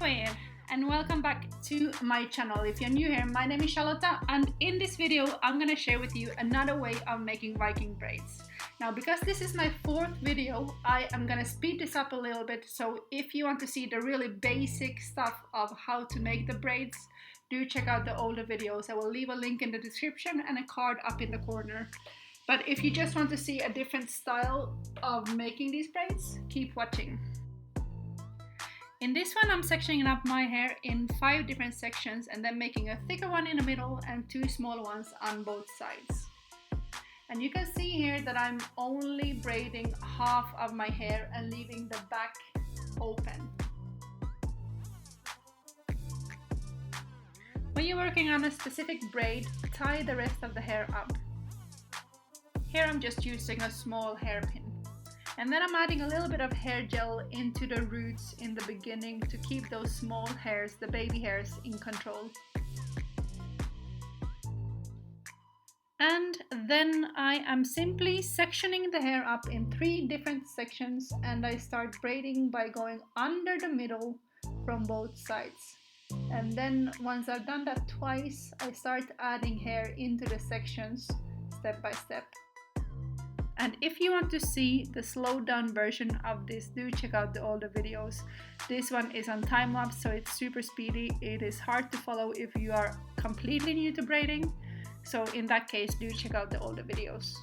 there, and welcome back to my channel. If you're new here, my name is Charlotta, and in this video I'm gonna share with you another way of making Viking braids. Now, because this is my fourth video, I am gonna speed this up a little bit, so if you want to see the really basic stuff of how to make the braids, do check out the older videos. I will leave a link in the description and a card up in the corner. But if you just want to see a different style of making these braids, keep watching. In this one, I'm sectioning up my hair in 5 different sections and then making a thicker one in the middle and 2 small ones on both sides. And you can see here that I'm only braiding half of my hair and leaving the back open. When you're working on a specific braid, tie the rest of the hair up. Here I'm just using a small hairpin. And then I'm adding a little bit of hair gel into the roots in the beginning to keep those small hairs, the baby hairs, in control. And then I am simply sectioning the hair up in 3 different sections, and I start braiding by going under the middle from both sides. And then once I've done that twice, I start adding hair into the sections step by step. And if you want to see the slowed down version of this, do check out the older videos. This one is on time lapse, so it's super speedy. It is hard to follow if you are completely new to braiding. So in that case, do check out the older videos.